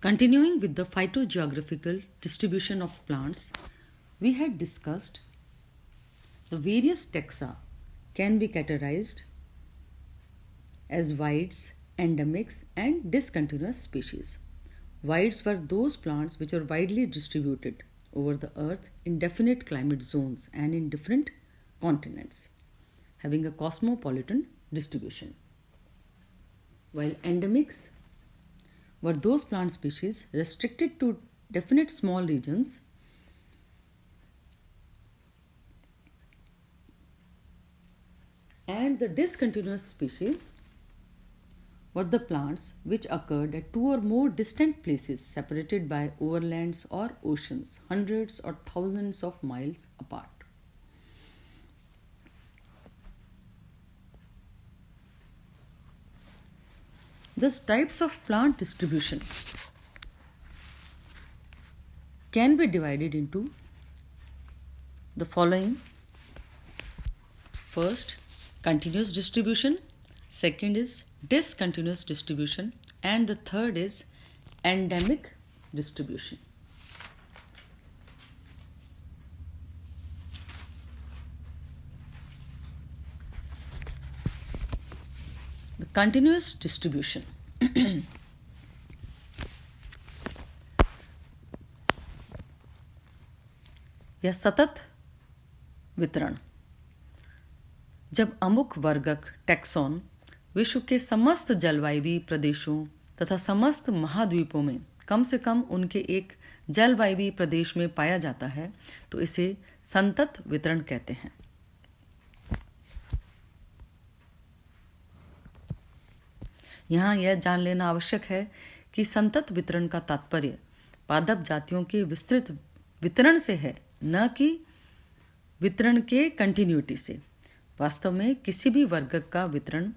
Continuing with the phytogeographical distribution of plants, we had discussed the various taxa can be categorized as wides, endemics, and discontinuous species. Wides were those plants which are widely distributed over the earth in definite climate zones and in different continents, having a cosmopolitan distribution. While endemics were those plant species restricted to definite small regions and the discontinuous species were the plants which occurred at two or more distant places separated by overlands or oceans, hundreds or thousands of miles apart. Thus, types of plant distribution can be divided into the following. First, continuous distribution. Second is discontinuous distribution. And the third is endemic distribution. The continuous distribution. या सतत वितरण। जब अमुक वर्गक taxon विश्व के समस्त जलवायवीय प्रदेशों तथा समस्त महाद्वीपों में कम से कम उनके एक जलवायवीय प्रदेश में पाया जाता है तो इसे संतत वितरण कहते हैं। यहाँ यह जान लेना आवश्यक है कि संतत वितरण का तात्पर्य पादप जातियों के विस्तृत वितरण से है, न कि वितरण के कंटिन्यूटी से। वास्तव में किसी भी वर्ग का वितरण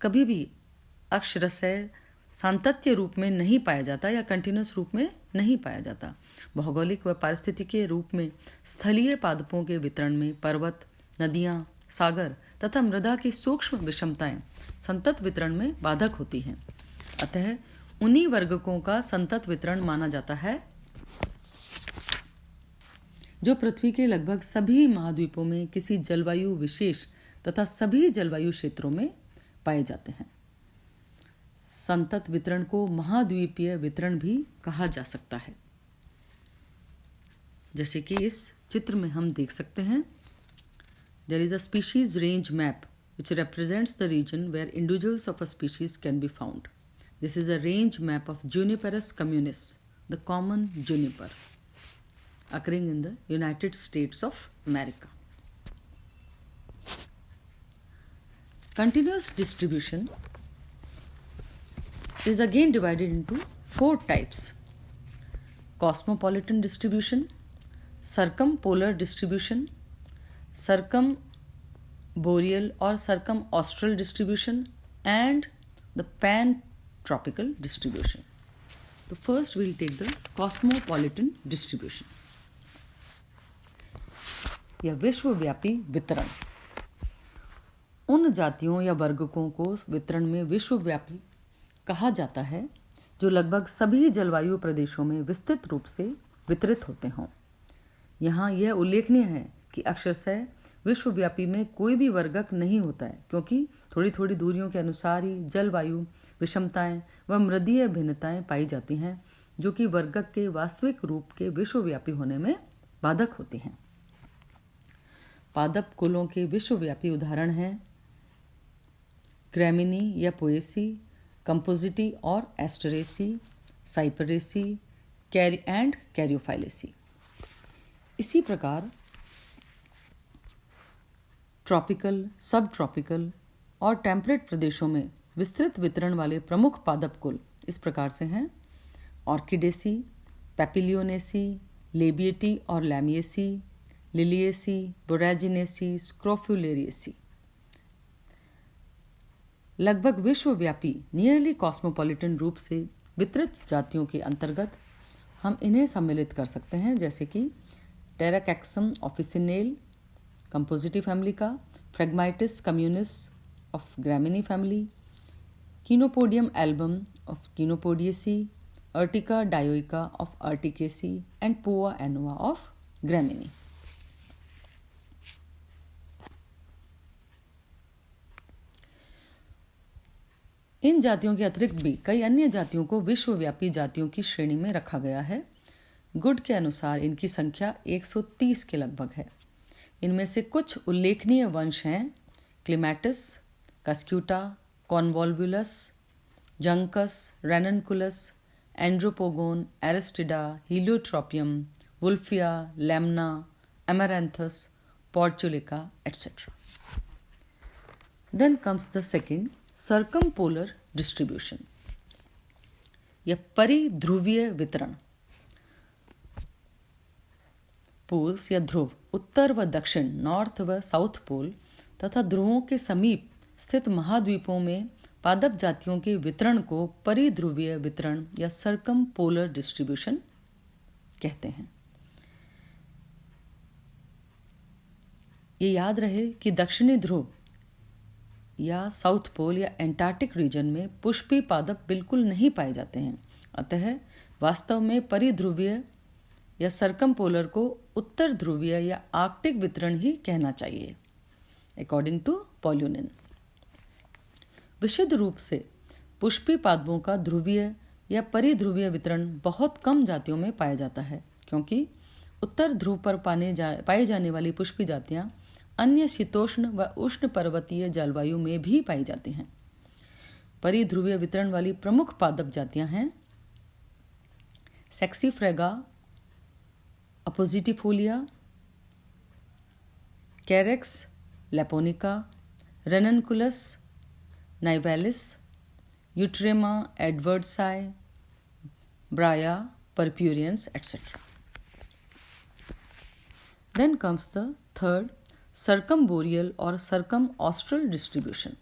कभी भी अक्षरशः सातत्य रूप में नहीं पाया जाता या कंटिन्यूस रूप में नहीं पाया जाता। भौगोलिक व पारिस्थितिकीय रूप में स्थलीय पादपों के वितरण में पर्वत, नदियाँ, सागर तथा मृदा की सूक्ष्म विषमताएं संतत वितरण में बाधक होती हैं। अतः उन्हीं वर्गकों का संतत वितरण माना जाता है जो पृथ्वी के लगभग सभी महाद्वीपों में किसी जलवायु विशेष तथा सभी जलवायु क्षेत्रों में पाए जाते हैं। संतत वितरण को महाद्वीपीय वितरण भी कहा जा सकता है। जैसे कि इस चित्र में हम देख सकते हैं, there is a species range map which represents the region where individuals of a species can be found. This is a range map of Juniperus communis, the common juniper, occurring in the United States of America. Continuous distribution is again divided into four types: cosmopolitan distribution, circumpolar distribution, circumboreal or circumaustral distribution, and the pan-tropical distribution. So first we will take the cosmopolitan distribution. या विश्वव्यापी वितरण। उन जातियों या वर्गकों को वितरण में विश्वव्यापी कहा जाता है जो लगभग सभी जलवायु प्रदेशों में विस्तृत रूप से वितरित होते हों। यहाँ यह उल्लेखनीय है कि अक्षरशः विश्वव्यापी में कोई भी वर्गक नहीं होता है, क्योंकि थोड़ी थोड़ी दूरियों के अनुसार ही जलवायु विषमताएं व मृदीय भिन्नताएं पाई जाती हैं, जो कि वर्गक के वास्तविक रूप के विश्वव्यापी होने में बाधक होती हैं। पादप कुलों के विश्वव्यापी उदाहरण हैं ग्रैमिनी या पोएसी, कंपोजिटी और एस्टरेसी, साइपरेसी एंड कैरियोफाइलेसी। इसी प्रकार ट्रॉपिकल, सब ट्रॉपिकल और टेम्परेट प्रदेशों में विस्तृत वितरण वाले प्रमुख पादप कुल इस प्रकार से हैं: ऑर्किडेसी, पैपिलियोनेसी, लेबिएटी और लैमिएसी, लिलिएसी, बोराजिनेसी, स्क्रोफुलेरिएसी। लगभग विश्वव्यापी नियरली कॉस्मोपॉलिटन रूप से वितरित जातियों के अंतर्गत हम इन्हें सम्मिलित कर सकते हैं, जैसे कि टेराकैक्सम ऑफिसिनेल कंपोजिटी फैमिली का, Phragmites communis of Gramineae family, Chenopodium album of Chenopodiaceae, Urtica dioica of Urticaceae, and Poa annua of Gramineae. इन जातियों के अतिरिक्त भी कई अन्य जातियों को विश्वव्यापी जातियों की श्रेणी में रखा गया है। गुड के अनुसार इनकी संख्या 130 के लगभग है। इनमें से कुछ उल्लेखनीय वंश हैं Clematis, Cuscuta, Convolvulus, Juncus, Ranunculus, Andropogon, Aristida, Heliotropium, Wolffia, Lemna, Amaranthus, Portulaca, etc. Then comes the second, circumpolar distribution, या परिध्रुवीय वितरण। पोल्स या ध्रुव, उत्तर व दक्षिण, नॉर्थ व साउथ पोल, तथा ध्रुवों के समीप स्थित महाद्वीपों में पादप जातियों के वितरण को परिध्रुवीय वितरण या सर्कमपोलर डिस्ट्रीब्यूशन कहते हैं। ये याद रहे कि दक्षिणी ध्रुव या साउथ पोल या एंटार्क्टिक रीजन में पुष्पी पादप बिल्कुल नहीं पाए जाते हैं। अतः वास्तव में परिध्रुवीय या सर्कमपोलर को उत्तर ध्रुवीय या आर्कटिक वितरण ही कहना चाहिए, अकॉर्डिंग टू पॉल्यूनिन। विशुद्ध रूप से पुष्पी पादपों का ध्रुवीय या परिध्रुवीय वितरण बहुत कम जातियों में पाया जाता है, क्योंकि उत्तर ध्रुव पर पाई जाने वाली पुष्पी जातियां अन्य शीतोष्ण व उष्ण पर्वतीय जलवायु में भी पाई जाती हैं। परिध्रुवीय वितरण वाली प्रमुख पादप जातियां हैं सेक्सीफ्रेगा अपोजिटिफोलिया, कैरेक्स लेपोनिका, रेननकुलस नाइवेलिस, यूट्रेमा एडवर्डसाई, ब्राया परप्यूरियंस, etc. Then comes the third, सर्कमबोरियल और सर्कम ऑस्ट्रल डिस्ट्रीब्यूशन,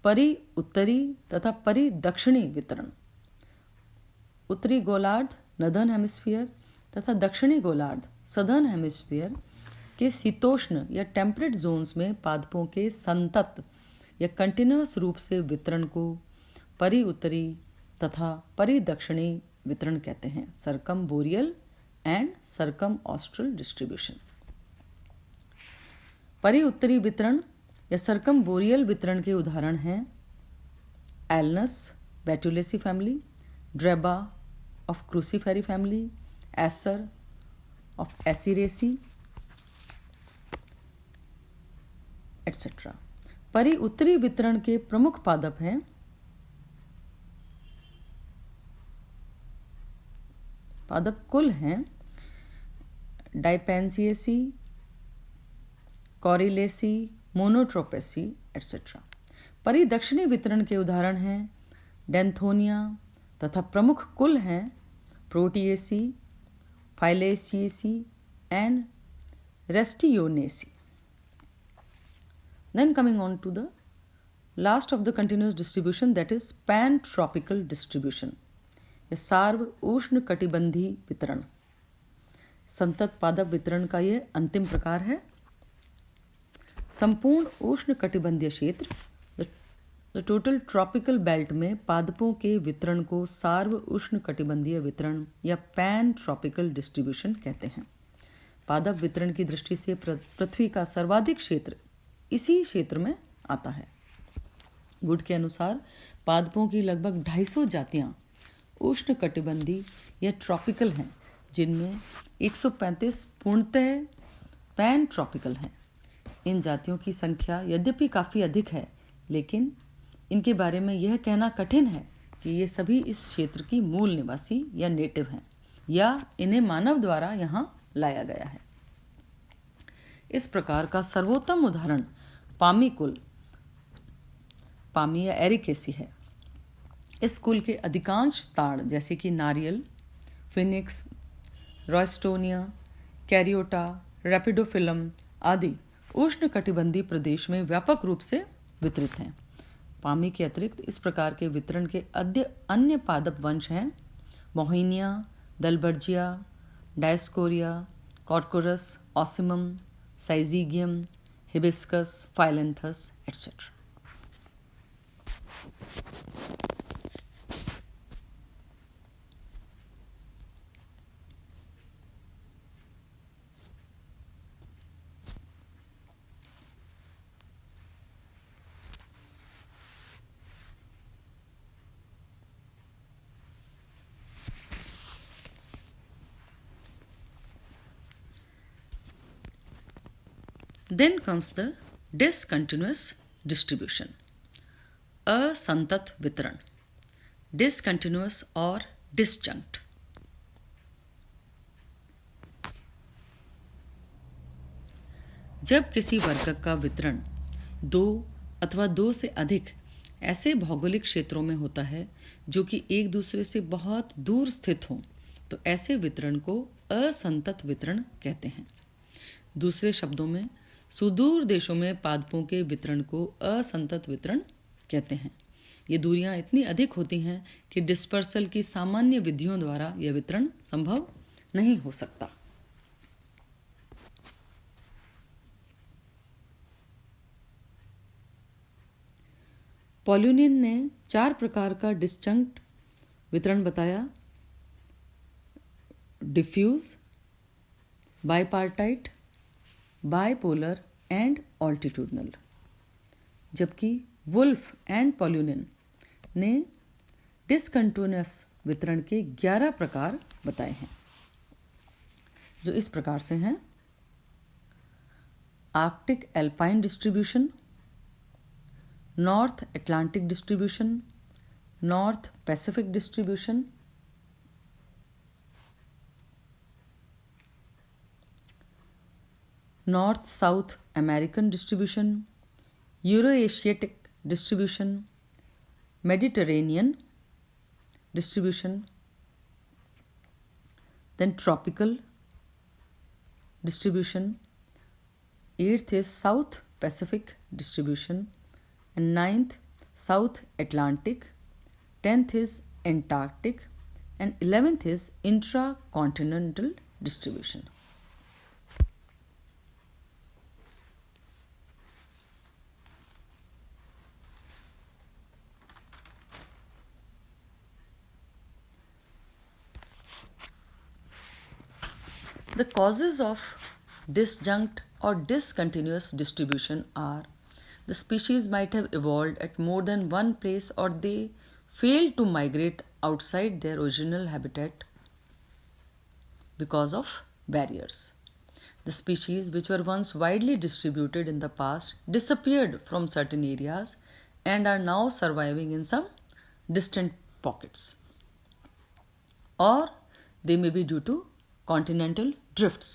परि उत्तरी तथा परि दक्षिणी वितरण। उत्तरी गोलार्ध नदर्न हेमिस्फीयर तथा दक्षिणी गोलार्ध सदर्न हेमिस्फीयर के शीतोष्ण या टेम्परेट जोन्स में पादपों के संतत या कंटिन्यूअस रूप से वितरण को परि उत्तरी तथा परि दक्षिणी वितरण कहते हैं, circumboreal and circum austral distribution. परि उत्तरी वितरण या सर्कमबोरियल वितरण के उदाहरण हैं Alnus Betulaceae family, Draba of Cruciferae family, Acer of Aceraceae, etc. परि उत्तरी वितरण के प्रमुख पादप हैं पादप कुल हैं डाइपेंसिएसी, कॉरिलेसी, मोनोट्रोपेसी, etc. परि दक्षिणी वितरण के उदाहरण हैं डेंथोनिया तथा प्रमुख कुल हैं प्रोटिएसी, फाइलेसिएसी and रेस्टियोनेसी। Then coming on to the last of the continuous distribution, that is pan-tropical distribution, या सार्व उष्ण कटिबंधी वितरण। संतत पादप वितरण का यह अंतिम प्रकार है। संपूर्ण उष्ण कटिबंधीय क्षेत्र द टोटल ट्रॉपिकल बेल्ट में पादपों के वितरण को सार्व उष्ण कटिबंधीय वितरण या पैन ट्रॉपिकल डिस्ट्रीब्यूशन कहते हैं। पादप वितरण की दृष्टि से पृथ्वी का सर्वाधिक क्षेत्र इसी क्षेत्र में आता है। गुड के अनुसार पादपों की लगभग 250 जातियां उष्ण कटिबंधी या ट्रॉपिकल हैं, जिनमें 135 पूर्णतः पैन ट्रॉपिकल हैं। इन जातियों की संख्या यद्यपि काफ़ी अधिक है, लेकिन इनके बारे में यह कहना कठिन है कि ये सभी इस क्षेत्र की मूल निवासी या नेटिव हैं या इन्हें मानव द्वारा यहाँ लाया गया है। इस प्रकार का सर्वोत्तम उदाहरण पामी कुल, पामी या एरिकेसी है। इस कुल के अधिकांश ताड़ जैसे कि नारियल, फिनिक्स, रॉयस्टोनिया, कैरियोटा, रैपिडोफिलम आदि उष्ण कटिबंधीय प्रदेश में व्यापक रूप से वितरित हैं। पामी के अतिरिक्त इस प्रकार के वितरण के अन्य पादप वंश हैं मोहिनिया, Dalbergia, Dioscorea, Corchorus, Ocimum, Syzygium, Hibiscus, Phyllanthus, etc. Then comes the discontinuous distribution, असंतत वितरण, discontinuous और disjunct. जब किसी वर्ग का वितरण दो अथवा दो से अधिक ऐसे भौगोलिक क्षेत्रों में होता है जो कि एक दूसरे से बहुत दूर स्थित हों, तो ऐसे वितरण को असंतत वितरण कहते हैं। दूसरे शब्दों में सुदूर देशों में पादपों के वितरण को असंतत वितरण कहते हैं। ये दूरियां इतनी अधिक होती हैं कि डिस्पर्सल की सामान्य विधियों द्वारा यह वितरण संभव नहीं हो सकता। पॉलिनियन ने 4 प्रकार का डिस्जंक्ट वितरण बताया: diffuse, bipartite, bipolar and altitudinal. जबकि वुल्फ एंड पॉलिनियन ने डिसकंटिन्यूअस वितरण के 11 प्रकार बताए हैं, जो इस प्रकार से हैं: Arctic alpine distribution, north Atlantic distribution, north Pacific distribution, north south American distribution, euro-Asiatic distribution, Mediterranean distribution, then tropical distribution, 8th is South Pacific distribution, and 9th South Atlantic, 10th is Antarctic, and 11th is intracontinental distribution. The causes of disjunct or discontinuous distribution are: the species might have evolved at more than one place, or they failed to migrate outside their original habitat because of barriers. The species which were once widely distributed in the past disappeared from certain areas and are now surviving in some distant pockets, or they may be due to continental drifts.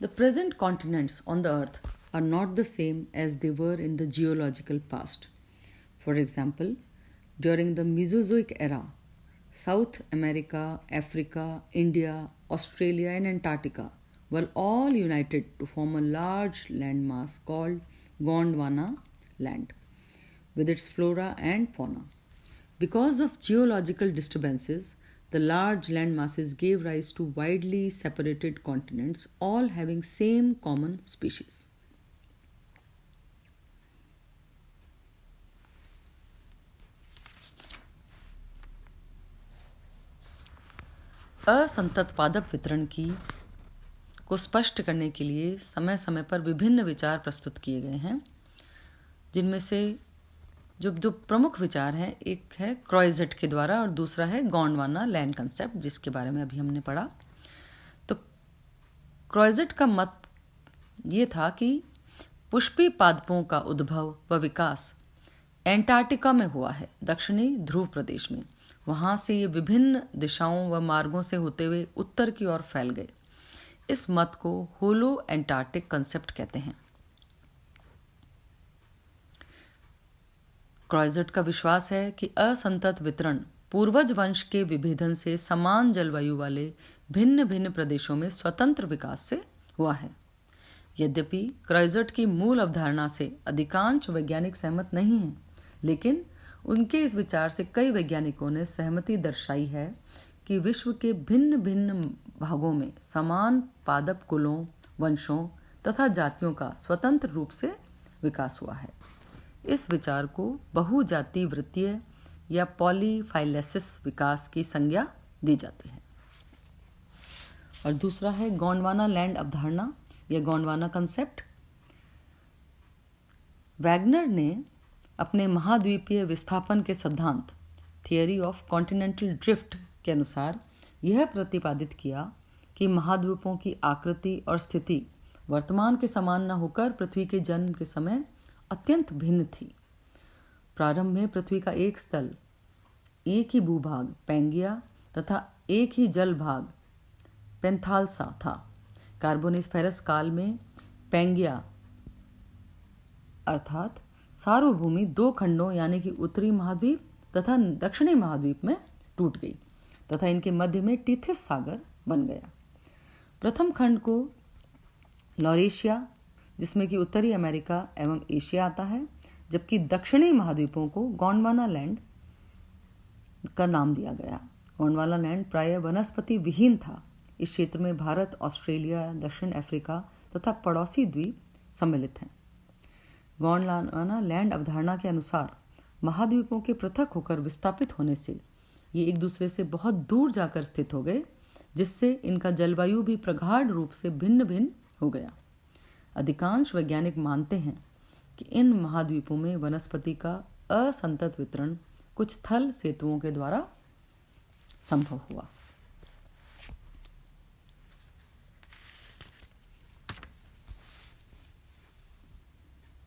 The present continents on the earth are not the same as they were in the geological past. For example, during the Mesozoic era, South America, Africa, India, Australia and Antarctica were all united to form a large landmass called Gondwana land, with its flora and fauna. Because of geological disturbances, the large land masses gave rise to widely separated continents, all having same common species. असंतत पादप वितरण को स्पष्ट करने के लिए समय समय पर विभिन्न विचार प्रस्तुत किए गए हैं, जिनमें से जो प्रमुख विचार हैं, एक है क्रॉइज़ेट के द्वारा और दूसरा है गोंडवाना लैंड कंसेप्ट, जिसके बारे में अभी हमने पढ़ा। तो क्रॉइज़ेट का मत ये था कि पुष्पी पादपों का उद्भव व विकास एंटार्क्टिका में हुआ है, दक्षिणी ध्रुव प्रदेश में। वहाँ से ये विभिन्न दिशाओं व मार्गों से होते हुए उत्तर की ओर फैल गए। इस मत को होलो एंटार्क्टिक कंसेप्ट कहते हैं। क्रॉइज़ेट का विश्वास है कि असंतत वितरण पूर्वज वंश के विभेदन से समान जलवायु वाले भिन्न भिन्न प्रदेशों में स्वतंत्र विकास से हुआ है। यद्यपि क्रॉइज़ेट की मूल अवधारणा से अधिकांश वैज्ञानिक सहमत नहीं हैं, लेकिन उनके इस विचार से कई वैज्ञानिकों ने सहमति दर्शाई है कि विश्व के भिन्न भिन्न भागों में समान पादप कुलों, वंशों तथा जातियों का स्वतंत्र रूप से विकास हुआ है। इस विचार को बहुजाति वृत्तीय या पॉलीफाइलेसिस विकास की संज्ञा दी जाती है। और दूसरा है गोंडवाना लैंड अवधारणा या गोंडवाना कंसेप्ट। वैगनर ने अपने महाद्वीपीय विस्थापन के सिद्धांत थियरी ऑफ कॉन्टिनेंटल ड्रिफ्ट के अनुसार यह प्रतिपादित किया कि महाद्वीपों की आकृति और स्थिति वर्तमान के समान न होकर पृथ्वी के जन्म के समय अत्यंत भिन्न थी। प्रारंभ में पृथ्वी का एक स्थल, एक ही भूभाग पैंगिया तथा एक ही जल भाग पेंथालसा था। कार्बोनिफेरस काल में पैंगिया अर्थात सार्वभूमि दो खंडों यानी कि उत्तरी महाद्वीप तथा दक्षिणी महाद्वीप में टूट गई तथा इनके मध्य में टीथिस सागर बन गया। प्रथम खंड को लॉरेशिया, जिसमें कि उत्तरी अमेरिका एवं एशिया आता है, जबकि दक्षिणी महाद्वीपों को गोंडवाना लैंड का नाम दिया गया। गोंडवाना लैंड प्रायः वनस्पति विहीन था। इस क्षेत्र में भारत, ऑस्ट्रेलिया, दक्षिण अफ्रीका तथा पड़ोसी द्वीप सम्मिलित हैं। गोंडवाना लैंड अवधारणा के अनुसार महाद्वीपों के पृथक होकर विस्थापित होने से ये एक दूसरे से बहुत दूर जाकर स्थित हो गए, जिससे इनका जलवायु भी प्रगाढ़ रूप से भिन्न भिन्न हो गया। अधिकांश वैज्ञानिक मानते हैं कि इन महाद्वीपों में वनस्पति का असंतत वितरण कुछ थल सेतुओं के द्वारा संभव हुआ।